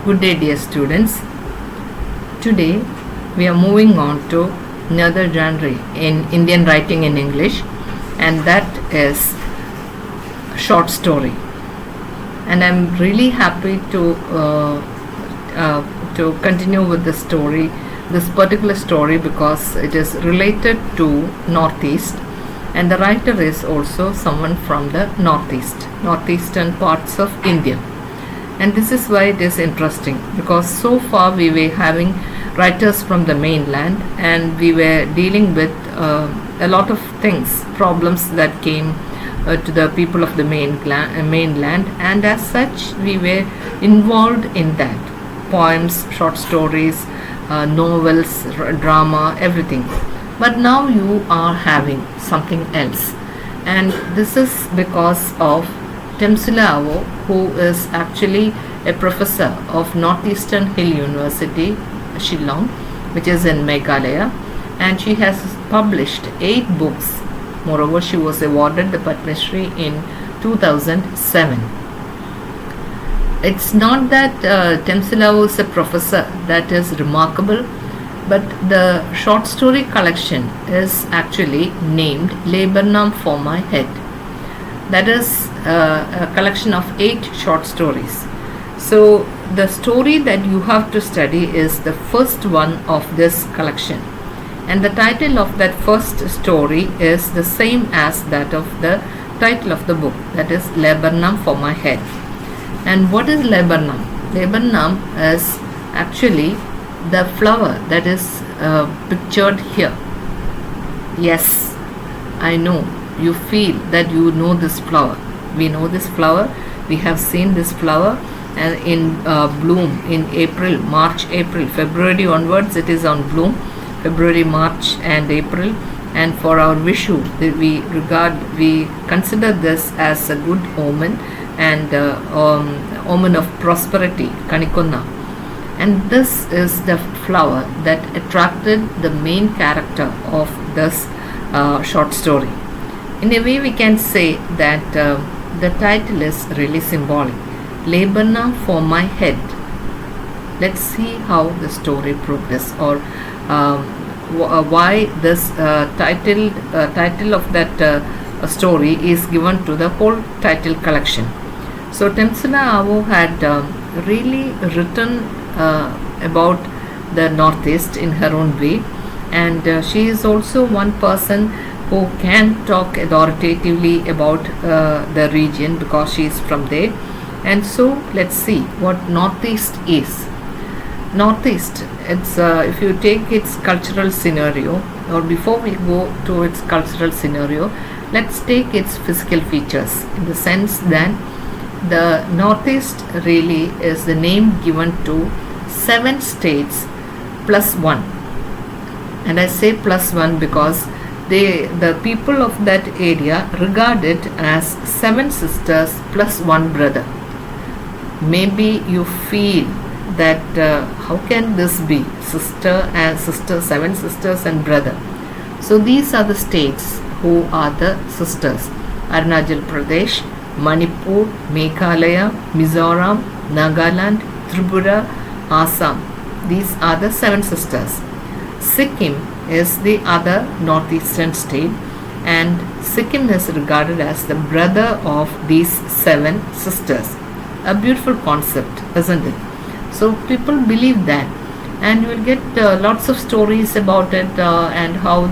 Good day, dear students. Today we are moving on to another genre in Indian writing in English, and that is short story. And I'm really happy to continue with this particular story, because it is related to Northeast, and the writer is also someone from the northeastern parts of India. And this is why it is interesting, because so far we were having writers from the mainland, and we were dealing with a lot of problems that came to the people of the mainland, and as such we were involved in that. Poems, short stories, novels, drama, everything. But now you are having something else, and this is because of Temsula Awo, who is actually a professor of Northeastern Hill University, Shillong, which is in Meghalaya, and she has published 8 books. Moreover, she was awarded the Padma Shri in 2007. It's not that Temsula Awo is a professor that is remarkable, but the short story collection is actually named Laburnum for My Head. That is a collection of 8 short stories. So the story that you have to study is the first one of this collection, and the title of that first story is the same as that of the title of the book, that is Laburnum for My Head. And what is laburnum? Laburnum is actually the flower that is pictured here. Yes, I know you feel that you know this flower. We know this flower. We have seen this flower and in bloom in March, April, February onwards. It is on bloom. February, March, and April. And for our Vishu, we consider this as a good omen and omen of prosperity, Kanikonna. And this is the flower that attracted the main character of this short story. In a way, we can say that the title is really symbolic. Laburnum for My Head. Let's see how the story progresses, or why this title of that story is given to the whole title collection. So Temsula Awo had really written about the Northeast in her own way, and she is also one person who can talk authoritatively about the region, because she is from there. And so let's see what Northeast is. Northeast, it's if you take its cultural scenario, or before we go to its cultural scenario, let's take its physical features, in the sense that the Northeast really is the name given to 7 states plus 1. And I say plus 1 because the people of that area regard it as 7 sisters plus 1 brother. Maybe you feel that how can this be? 7 sisters and brother. So these are the states who are the sisters: Arunachal Pradesh, Manipur, Meghalaya, Mizoram, Nagaland, Tripura, Assam. These are the 7 sisters. Sikkim is the other northeastern state, and Sikkim is regarded as the brother of these 7 sisters. A beautiful concept, isn't it? So people believe that, and you will get lots of stories about it, and how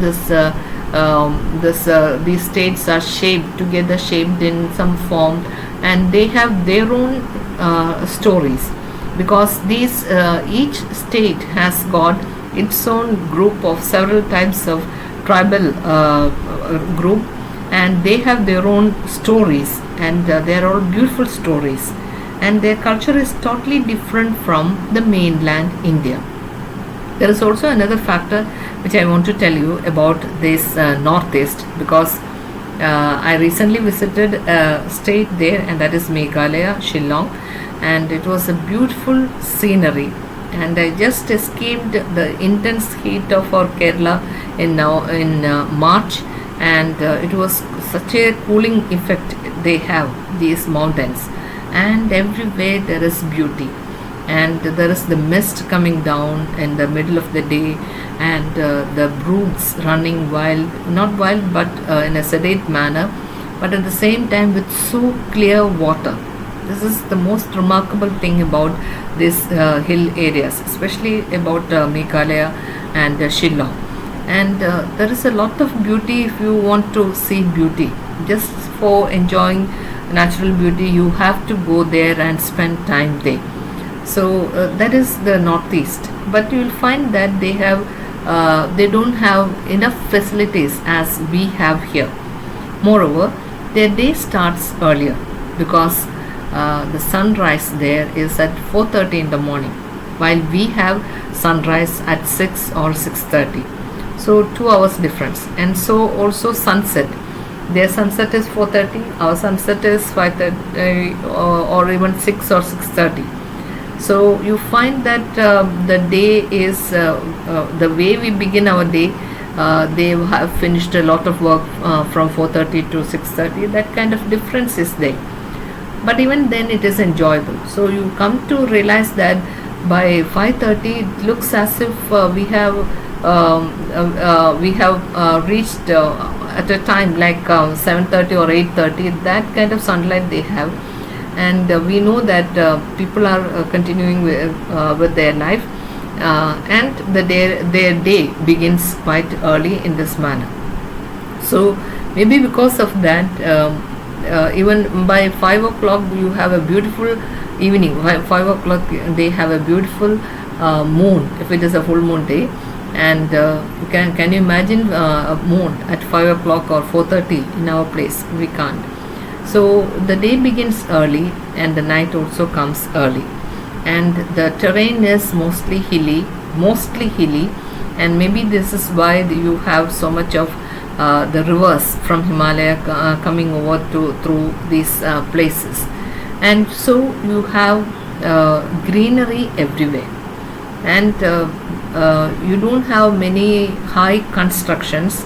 these states are shaped in some form, and they have their own stories, because each state has got its own group of several types of tribal group, and they have their own stories, and they are all beautiful stories, and their culture is totally different from the mainland India. There is also another factor which I want to tell you about this Northeast, because I recently visited a state there, and that is Meghalaya, Shillong, and it was a beautiful scenery, and I just escaped the intense heat of our Kerala in March, and it was such a cooling effect they have, these mountains, and everywhere there is beauty. and there is the mist coming down in the middle of the day, and the broods running wild, not wild, but in a sedate manner, but at the same time with so clear water. This is the most remarkable thing about these hill areas, especially about Meghalaya and Shillong. And there is a lot of beauty. If you want to see beauty, just for enjoying natural beauty, you have to go there and spend time there. So that is the northeast, but you will find that they don't have enough facilities as we have here. Moreover, their day starts earlier because the sunrise there is at 4:30 in the morning, while we have sunrise at 6 or 6:30. So 2 hours difference. And so also sunset. Their sunset is 4:30. Our sunset is 5:30 or even 6 or 6:30. So you find that the day is the way we begin our day. They have finished a lot of work from 4:30 to 6:30. That kind of difference is there, but even then it is enjoyable. So you come to realize that by 5:30 it looks as if we have reached at a time like 7:30 or 8:30. That kind of sunlight they have, and we know that people are continuing with their life, and their day begins quite early in this manner. So maybe because of that, even by 5 o'clock you have a beautiful evening. By 5 o'clock they have a beautiful moon, if it is a full moon day. And can you imagine a moon at 5 o'clock or 4:30 in our place? We can't. So the day begins early and the night also comes early, and the terrain is mostly hilly, and maybe this is why you have so much of the rivers from Himalaya coming over through these places. And so you have greenery everywhere, and you don't have many high constructions,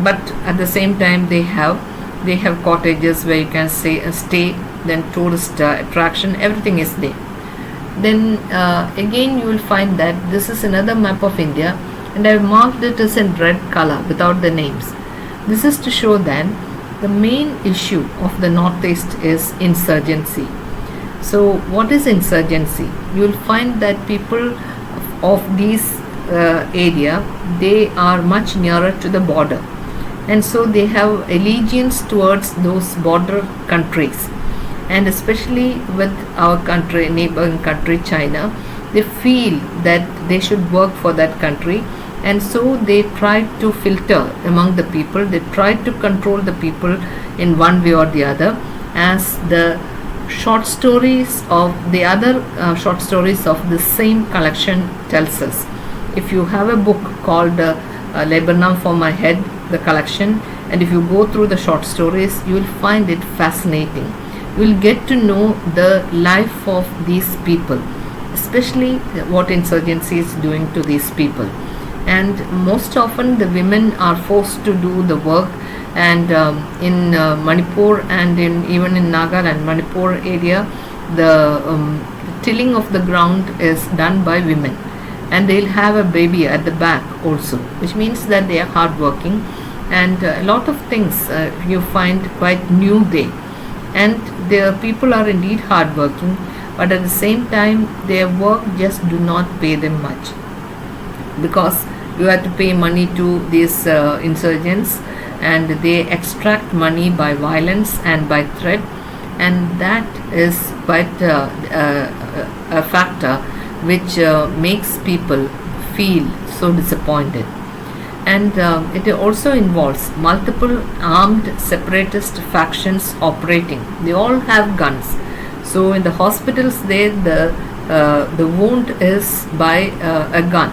but at the same time they have cottages where you can stay, then tourist attraction, everything is there. Then again you will find that this is another map of India, and I have marked it as in red color without the names. This is to show that the main issue of the northeast is insurgency. So what is insurgency? You will find that people of these area, they are much nearer to the border, and so they have allegiance towards those border countries, and especially with our country, neighboring country China, they feel that they should work for that country, and so they try to filter among the people. They try to control the people in one way or the other, as the short stories of the other short stories of the same collection tells us. If you have a book called Lebanon for My Head, the collection, and if you go through the short stories, you will find it fascinating. You will get to know the life of these people, especially what insurgency is doing to these people. And most often the women are forced to do the work, and in Manipur and even in Nagaland, Manipur area, the tilling of the ground is done by women, and they'll have a baby at the back also, which means that they are hardworking, and a lot of things you find quite new there. And the people are indeed hardworking, but at the same time their work just do not pay them much, because you have to pay money to these insurgents, and they extract money by violence and by threat, and that is quite a factor which makes people feel so disappointed. And it also involves multiple armed separatist factions operating. They all have guns. So in the hospitals there, the wound is by a gun,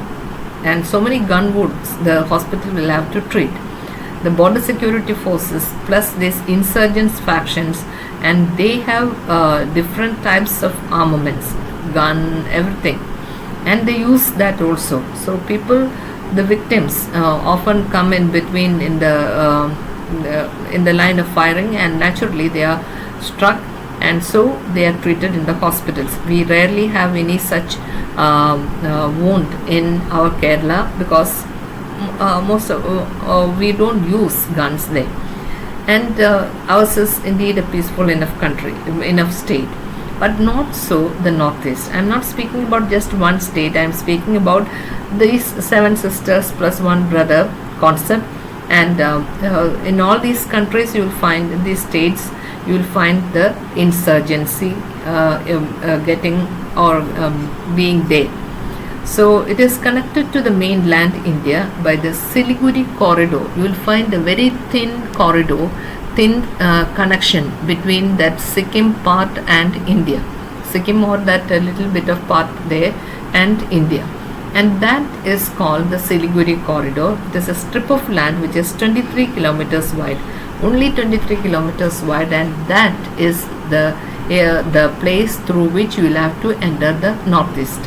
and so many gun wounds the hospital will have to treat. The border security forces plus these insurgents factions, and they have different types of armaments, gun, everything, and they use that also. So people, the victims often come in between in the line of firing, and naturally they are struck, and so they are treated in the hospitals. We rarely have any such wound in our Kerala, because most of we don't use guns there. And ours is indeed a peaceful enough country, enough state. But not so the Northeast. I'm not speaking about just one state. I'm speaking about these seven sisters plus one brother concept. And in all these countries, you will find, in these states, you will find the insurgency getting or being there. So it is connected to the mainland India by the Siliguri corridor. You will find a very thin corridor, thin connection between that Sikkim part and India. Sikkim, or that little bit of part there, and India. And that is called the Siliguri corridor. It is a strip of land which is 23 kilometers wide. Only 23 kilometers wide, and that is the place through which you will have to enter the Northeast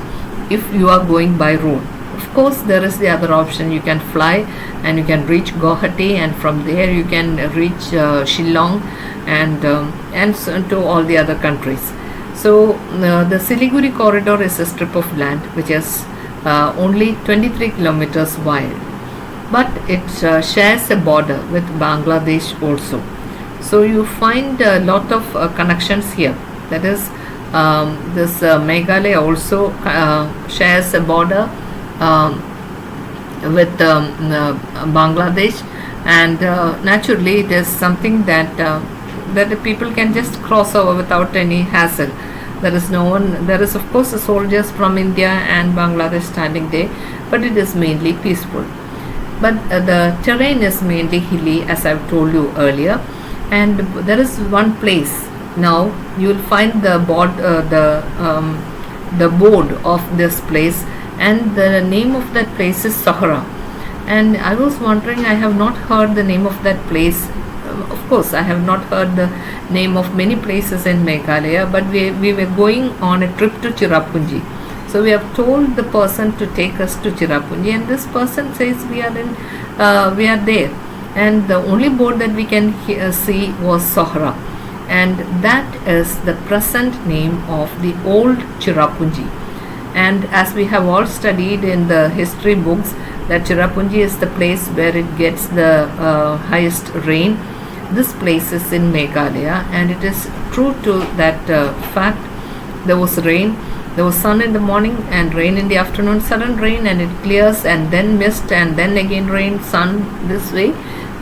if you are going by road. Of course, there is the other option. You can fly and you can reach Guwahati, and from there you can reach Shillong and so to all the other countries. So the Siliguri corridor is a strip of land which is only 23 kilometers wide, but it shares a border with Bangladesh also. So you find a lot of connections here. That is, this Meghalaya also shares a border with Bangladesh, and naturally it is something that the people can just cross over without any hassle. There is no one. There is of course the soldiers from India and Bangladesh standing there, but it is mainly peaceful. But the terrain is mainly hilly, as I've told you earlier, and there is one place. Now you will find the board of this place, and the name of that place is Sohra. And I was wondering, I have not heard the name of that place. Of course, I have not heard the name of many places in Meghalaya, but we were going on a trip to Cherrapunji. So we have told the person to take us to Cherrapunji, and this person says we are there, and the only board that we can see was Sohra, and that is the present name of the old Cherrapunji. And as we have all studied in the history books, that Cherrapunji is the place where it gets the highest rain. This place is in Meghalaya, and it is true to that fact. There was rain, there was sun in the morning and rain in the afternoon, sudden rain, and it clears, and then mist, and then again rain, sun, this way.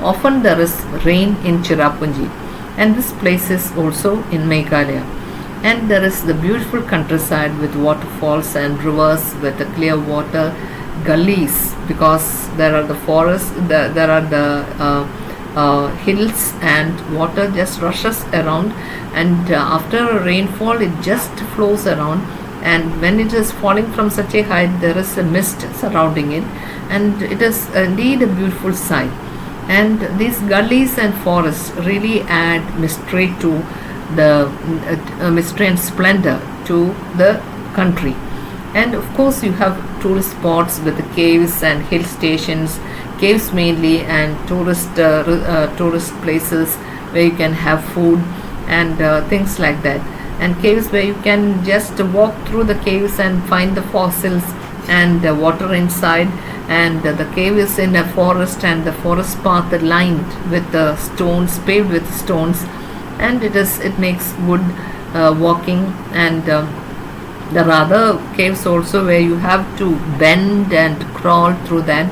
Often there is rain in Cherrapunji, and this place is also in Meghalaya. And there is the beautiful countryside with waterfalls and rivers with the clear water, gullies, because there are the forests, there are the hills, and water just rushes around, and after a rainfall it just flows around, and when it is falling from such a height there is a mist surrounding it, and it is indeed a beautiful sight. And these gullies and forests really add mystery to the mystery and splendor to the country. And of course you have tourist spots with the caves and hill stations, caves mainly, and tourist places where you can have food and things like that, and caves where you can just walk through the caves and find the fossils and water inside. And the cave is in a forest, and the forest path lined with the stones, paved with stones, and it makes good walking. And there are other caves also where you have to bend and crawl through that.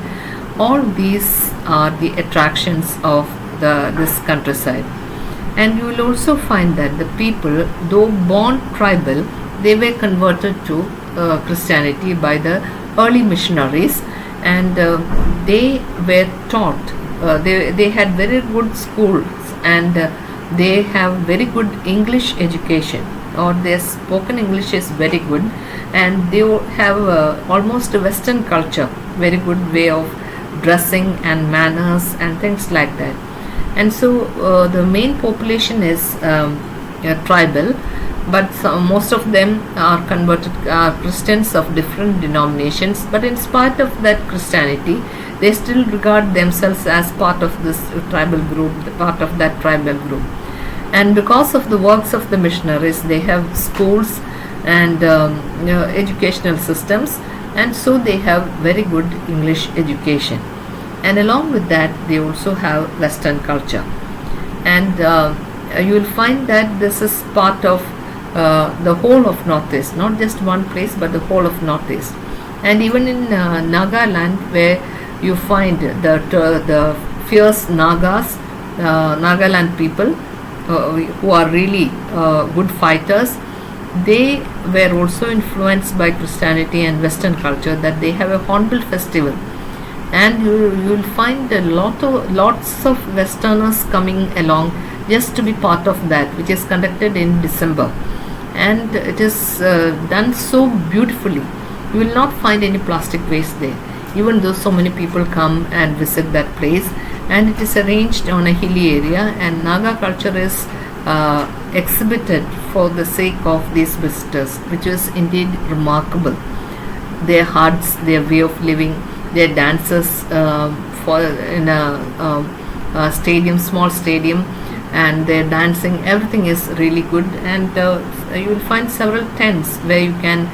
All these are the attractions of this countryside. And you will also find that the people, though born tribal, they were converted to Christianity by the early missionaries, and they were taught, they had very good schools, and they have very good English education, or their spoken English is very good, and they have almost a Western culture, very good way of dressing and manners and things like that. And so the main population is tribal, but most of them are converted Christians of different denominations, but in spite of that Christianity, they still regard themselves as part of this tribal group, part of that tribal group. And because of the works of the missionaries, they have schools and educational systems, and so they have very good English education. And along with that, they also have Western culture. And you will find that this is part of the whole of Northeast, not just one place, but the whole of Northeast. And even in Nagaland, where you find the fierce Nagas, Nagaland people, who are really good fighters, they were also influenced by Christianity and Western culture, that they have a Hornbill festival. And you will find lots of Westerners coming along just to be part of that, which is conducted in December. And it is done so beautifully. You will not find any plastic waste there, even though so many people come and visit that place. And it is arranged on a hilly area, and Naga culture is exhibited for the sake of these visitors, which is indeed remarkable. Their huts, their way of living, their dances for in a stadium, small stadium, and their dancing, everything is really good. And you will find several tents where you can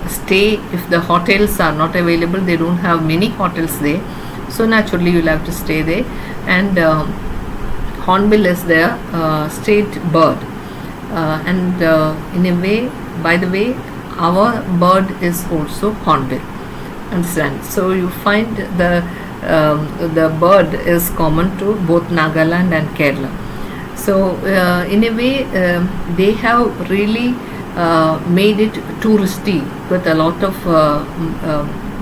stay if the hotels are not available. They don't have many hotels there, so naturally you'll have to stay there. And Hornbill is their state bird, and in a way, by the way, our bird is also Hornbill. Understand? So you find the bird is common to both Nagaland and Kerala. So in a way, they have really made it touristy with a lot of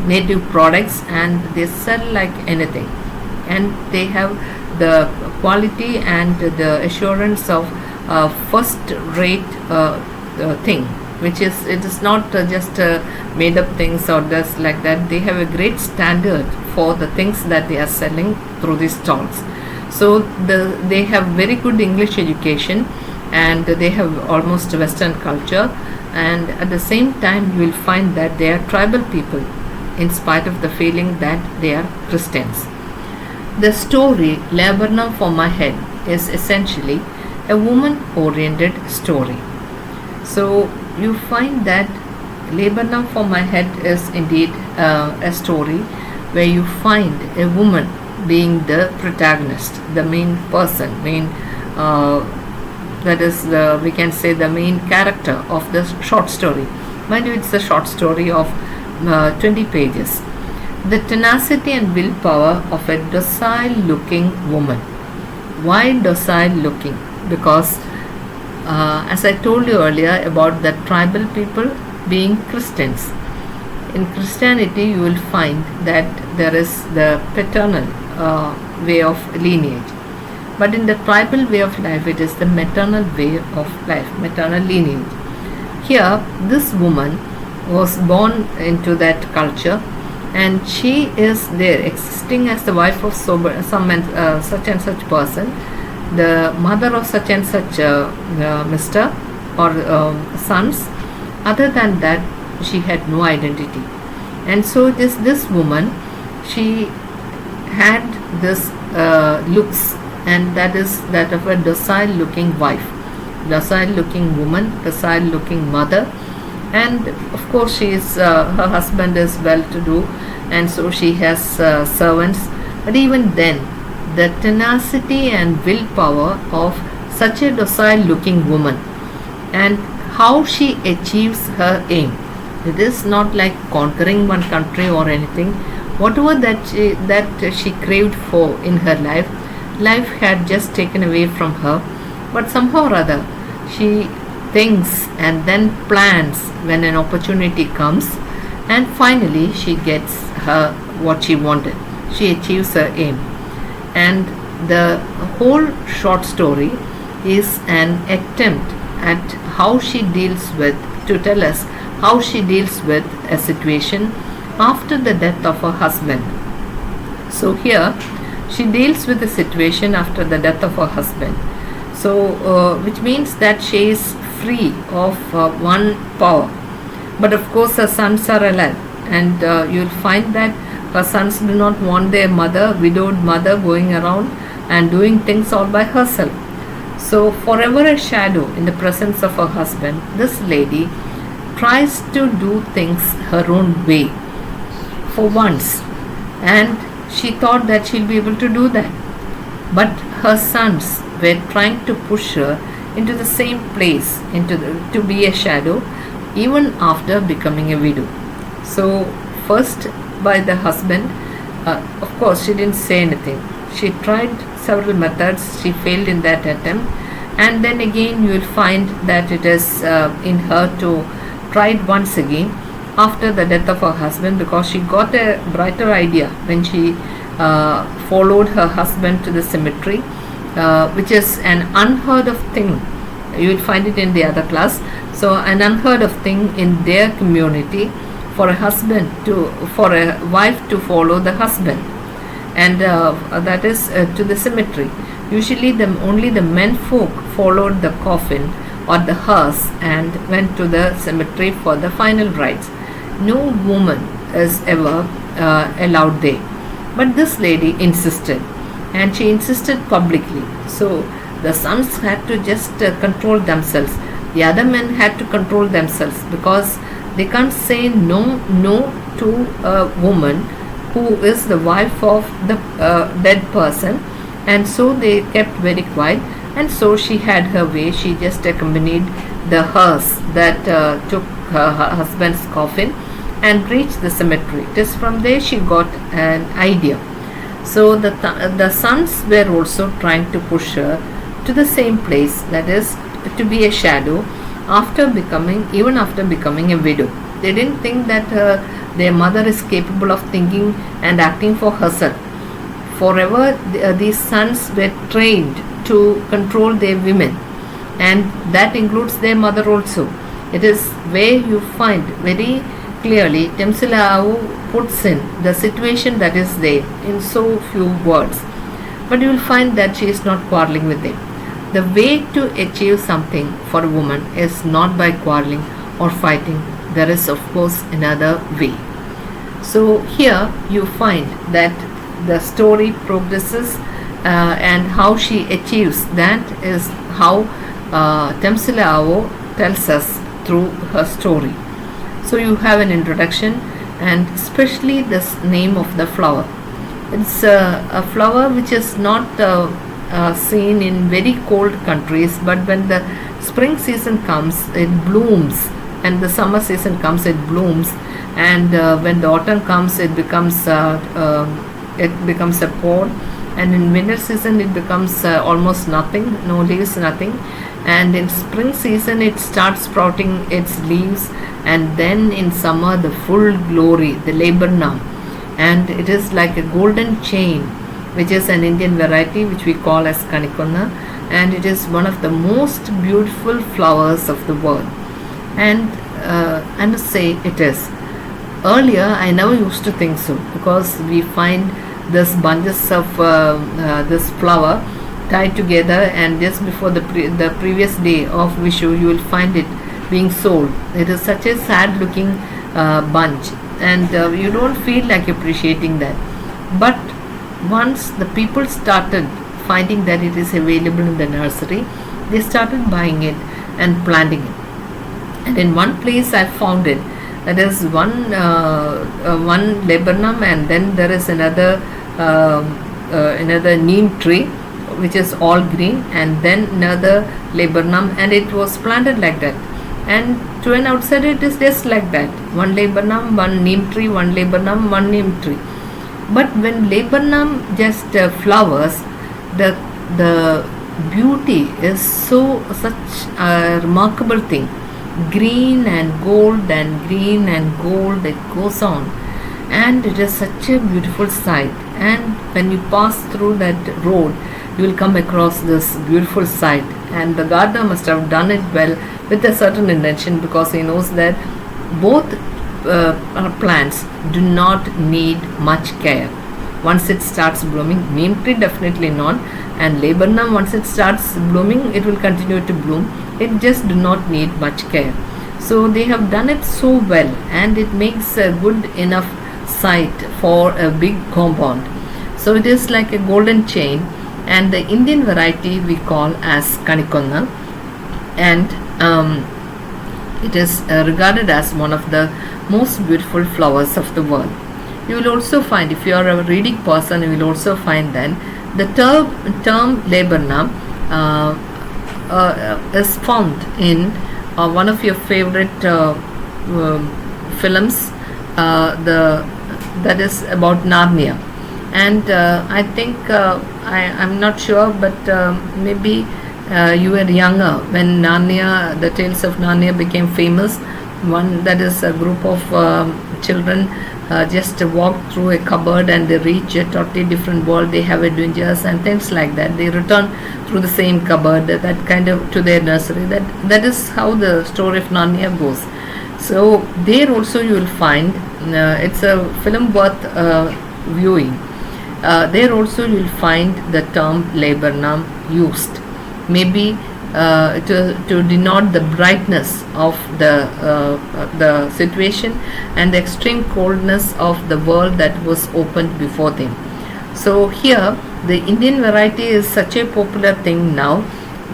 native products, and they sell like anything. And they have the quality and the assurance of first rate thing, which is, it is not just made up things or just like that. They have a great standard for the things that they are selling through these stalls. So they have very good English education, and they have almost Western culture, and at the same time you will find that they are tribal people, in spite of the feeling that they are Christians. The story Laburnum for My Head is essentially a woman-oriented story. So you find that Laburnum for My Head is indeed a story where you find a woman being the protagonist, the main person, that is we can say the main character of the short story. Mind you, it's a short story of 20 pages. The tenacity and willpower of a docile looking woman. Why docile looking? Because as I told you earlier about the tribal people being Christians. In Christianity, you will find that there is the paternal way of lineage. But in the tribal way of life, it is the maternal way of life, maternal lineage. Here, this woman was born into that culture, and she is there existing as the wife of such and such person, the mother of such and such Mr. or sons. Other than that, she had no identity. And so this woman, she had this looks, and that is that of a docile looking wife, docile looking woman, docile looking mother. And of course she is her husband is well to do, and so she has servants. But even then, the tenacity and willpower of such a docile looking woman, and how she achieves her aim. It is not like conquering one country or anything. Whatever that she craved for in her life, life had just taken away from her. But somehow or other, she thinks and then plans when an opportunity comes, and finally she gets her what she wanted. She achieves her aim. And the whole short story is an attempt at how she deals with, to tell us how she deals with a situation after the death of her husband. So here she deals with the situation after the death of her husband. So which means that she is free of one power. But of course her sons are alive, and you'll find that her sons do not want their mother, widowed mother, going around and doing things all by herself. So, forever a shadow in the presence of her husband, this lady tries to do things her own way for once, and she thought that she'll be able to do that. But her sons were trying to push her into the same place, to be a shadow, even after becoming a widow. So, first by the husband, of course, she didn't say anything. She tried several methods, she failed in that attempt, and then again you will find that it is in her to try it once again after the death of her husband, because she got a brighter idea when she followed her husband to the cemetery, which is an unheard of thing. You will find it in the other class. So, an unheard of thing in their community for a wife to follow the husband, and that is to the cemetery. Usually, only the men folk followed the coffin or the hearse and went to the cemetery for the final rites. No woman is ever allowed there. But this lady insisted, and she insisted publicly. So the sons had to just control themselves. The other men had to control themselves, because they can't say no to a woman who is the wife of the dead person, and so they kept very quiet. And so she had her way. She just accompanied the hearse that took her husband's coffin and reached the cemetery. It is from there she got an idea. So the sons were also trying to push her to the same place, that is to be a shadow even after becoming a widow. They didn't think that their mother is capable of thinking and acting for herself. Forever these sons were trained to control their women, and that includes their mother also. It is where you find very clearly Temsila puts in the situation that is there in so few words. But you will find that she is not quarreling with them. The way to achieve something for a woman is not by quarreling or fighting. There is, of course, another way. So here you find that the story progresses, and how she achieves that is how Temsila tells us through her story. So you have an introduction, and especially this name of the flower. It's a flower which is not seen in very cold countries, but when the spring season comes, it blooms, and the summer season comes, it blooms, and when the autumn comes, it becomes a pod, and in winter season it becomes almost nothing, no leaves, nothing, and in spring season it starts sprouting its leaves, and then in summer the full glory, the laburnum, and it is like a golden chain, which is an Indian variety which we call as kanikonna, and it is one of the most beautiful flowers of the world. And I must say it is. Earlier I never used to think so, because we find this bunches of this flower tied together, and just before the previous day of Vishu you will find it being sold. It is such a sad looking bunch, and you don't feel like appreciating that. But once the people started finding that it is available in the nursery, they started buying it and planting it. And in one place I found it. That is one laburnum, and then there is another neem tree which is all green, and then another laburnum, and it was planted like that. And to an outsider it is just like that: one laburnum, one neem tree, one laburnum, one neem tree. But when laburnum just flowers, the beauty is such a remarkable thing. Green and gold and green and gold, it goes on, and it is such a beautiful sight. And when you pass through that road, you will come across this beautiful sight, and the gardener must have done it well with a certain intention, because he knows that both plants do not need much care. Once it starts blooming, neem tree definitely not, and laburnum, once it starts blooming, it will continue to bloom. It just do not need much care. So they have done it so well, and it makes a good enough site for a big compound. So it is like a golden chain, and the Indian variety we call as Kanikonna, and it is regarded as one of the most beautiful flowers of the world. You will also find, if you are a reading person, you will also find that the term laburnum is found in one of your favorite films, that is about Narnia. And I think I'm not sure, but maybe you were younger when Narnia, the Tales of Narnia became famous. One, that is a group of children just walk through a cupboard and they reach a totally different world. They have adventures and things like that. They return through the same cupboard, that kind of, to their nursery. That is how the story of Narnia goes. So there also you will find, it's a film worth viewing. There also you will find the term laburnum used, maybe to denote the brightness of the situation and the extreme coldness of the world that was opened before them. So here the Indian variety is such a popular thing now.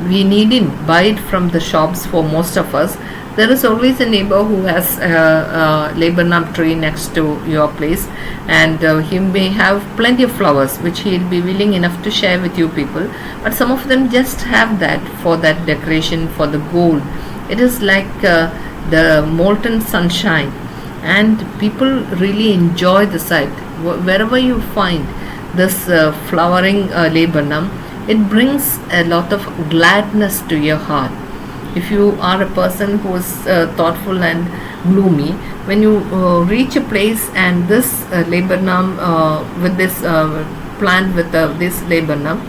We needn't buy it from the shops for most of us. There is always a neighbor who has a laburnum tree next to your place, and he may have plenty of flowers which he will be willing enough to share with you people. But some of them just have that for that decoration, for the gold. It is like the molten sunshine, and people really enjoy the sight. Wherever you find this flowering laburnum, it brings a lot of gladness to your heart. If you are a person who is thoughtful and gloomy, when you reach a place and this laburnum with this plant with this laburnum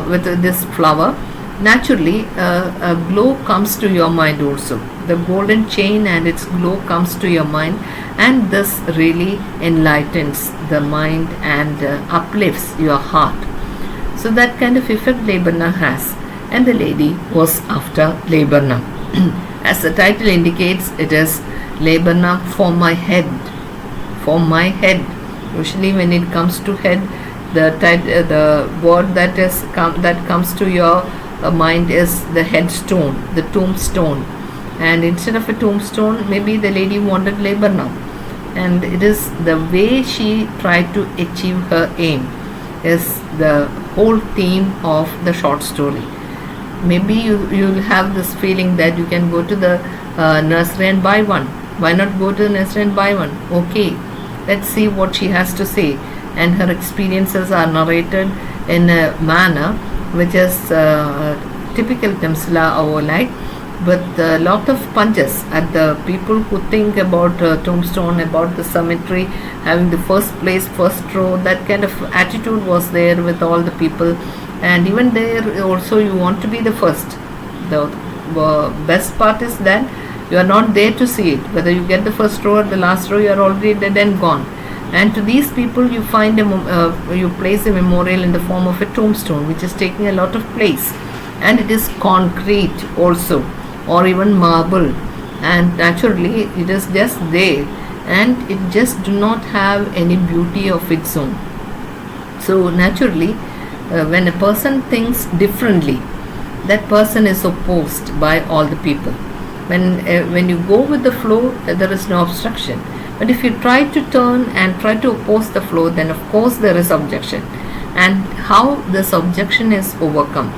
with this flower, naturally a glow comes to your mind also. The golden chain and its glow comes to your mind, and this really enlightens the mind and uplifts your heart. So that kind of effect laburnum has. And the lady was after laburnum. As the title indicates, it is laburnum for my head. For my head. Usually when it comes to head, the word that comes to your mind is the headstone, the tombstone. And instead of a tombstone, maybe the lady wanted laburnum. And it is the way she tried to achieve her aim is the whole theme of the short story. Maybe you'll have this feeling that you can go to the nursery and buy one. Why not go to the nursery and buy one? Okay, let's see what she has to say. And her experiences are narrated in a manner which is typical Temsula like, with a lot of punches at the people who think about tombstone, about the cemetery, having the first place, first row. That kind of attitude was there with all the people. And even there also you want to be the first. The best part is that you are not there to see it. Whether you get the first row or the last row, you are already dead and gone. And to these people you find you place a memorial in the form of a tombstone, which is taking a lot of place, and it is concrete also, or even marble, and naturally it is just there, and it just do not have any beauty of its own. So naturally, when a person thinks differently, that person is opposed by all the people. When you go with the flow, there is no obstruction. But if you try to turn and try to oppose the flow, then of course there is objection. And how this objection is overcome,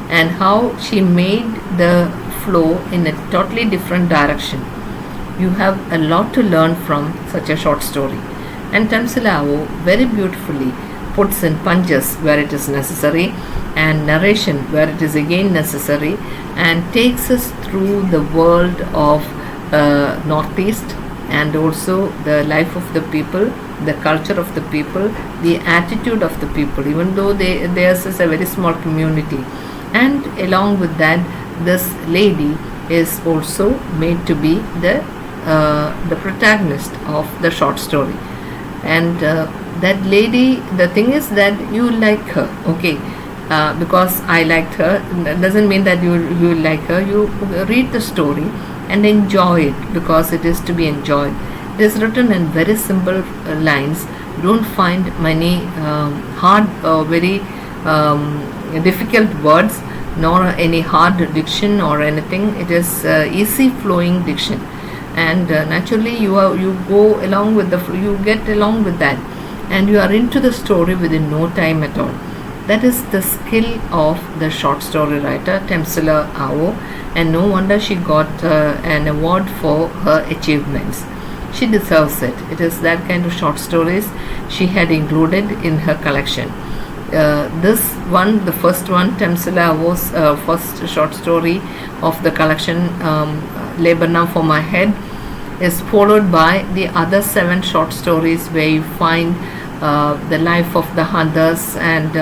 and how she made the flow in a totally different direction. You have a lot to learn from such a short story. And Temsula Avo very beautifully puts in punches where it is necessary, and narration where it is again necessary, and takes us through the world of Northeast, and also the life of the people, the culture of the people, the attitude of the people, even though theirs is a very small community. And along with that, this lady is also made to be the protagonist of the short story. And that lady, the thing is that you like her, okay, because I liked her, that doesn't mean that you like her. You read the story and enjoy it because it is to be enjoyed. It is written in very simple lines. You don't find many hard, very difficult words, nor any hard diction or anything. It is easy flowing diction, and naturally you go along with you get along with that, and you are into the story within no time at all. That is the skill of the short story writer Temsila Awo, and no wonder she got an award for her achievements. She deserves it. It is that kind of short stories she had included in her collection. This one, the first one, Temsila Awo's first short story of the collection, Lebanon for My Head, is followed by the other 7 short stories where you find the life of the hunters and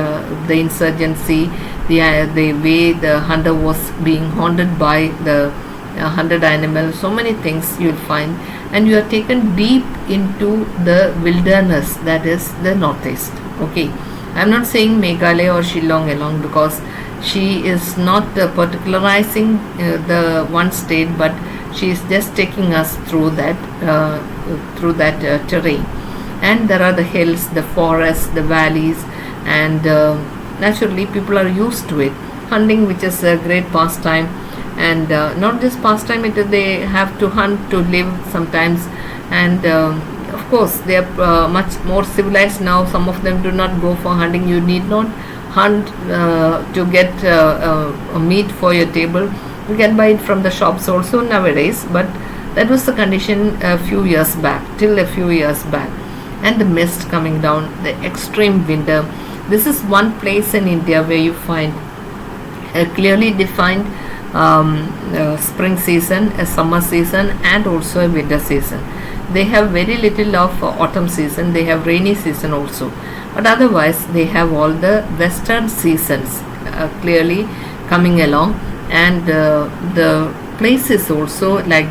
the insurgency, the way the hunter was being haunted by the hunted animal. So many things you'll find, and you are taken deep into the wilderness that is the northeast. Okay, I'm not saying Meghalaya or Shillong along, because she is not particularizing the one state, but she is just taking us through that terrain. And there are the hills, the forests, the valleys, and naturally people are used to it. Hunting, which is a great pastime, and not just pastime, they have to hunt to live sometimes, and of course they are much more civilized now. Some of them do not go for hunting. You need not hunt to get meat for your table. You can buy it from the shops also nowadays, but that was the condition a few years back, till a few years back. And the mist coming down, the extreme winter. This is one place in India where you find a clearly defined spring season, a summer season, and also a winter season. They have very little of autumn season. They have rainy season also, but otherwise they have all the western seasons clearly coming along. And the places also, like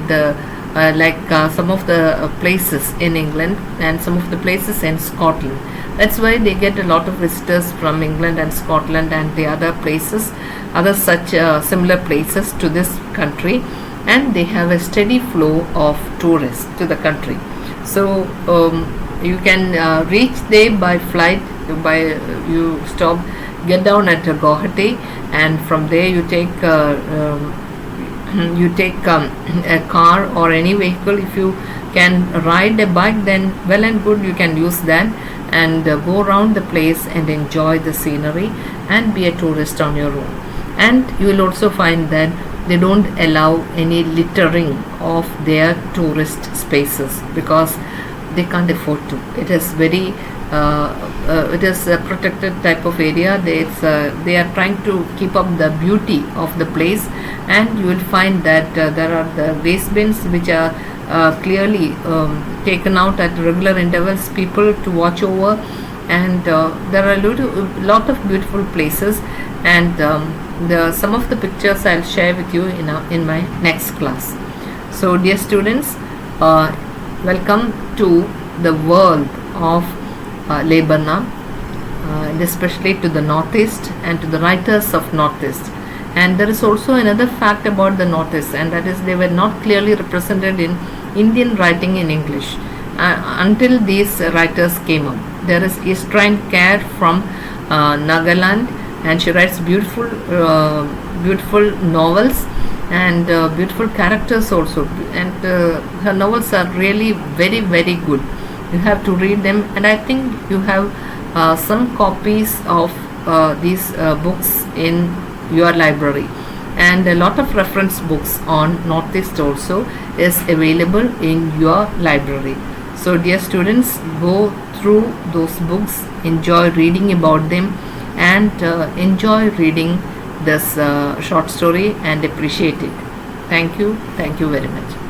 some of the places in England and some of the places in Scotland. That's why they get a lot of visitors from England and Scotland and the other places, other such similar places to this country, and they have a steady flow of tourists to the country. So you can reach there by flight. You stop, get down at Guwahati, and from there you take a car or any vehicle. If you can ride a bike, then well and good, you can use that and go around the place and enjoy the scenery and be a tourist on your own. And you will also find that they don't allow any littering of their tourist spaces, because they can't afford to. It is very it is a protected type of area. They are trying to keep up the beauty of the place, and you will find that there are the waste bins which are clearly taken out at regular intervals, people to watch over, and there are a lot of beautiful places, and some of the pictures I'll share with you in my next class. So dear students, welcome to the world of Lebanon, and especially to the Northeast and to the writers of Northeast. And there is also another fact about the Northeast, and that is they were not clearly represented in Indian writing in English until these writers came up. There is Estrine Care from Nagaland, and she writes beautiful novels and beautiful characters also, and her novels are really very, very good. You have to read them, and I think you have some copies of these books in your library, and a lot of reference books on Northeast also is available in your library. So dear students, go through those books, enjoy reading about them, and enjoy reading this short story and appreciate it. Thank you very much.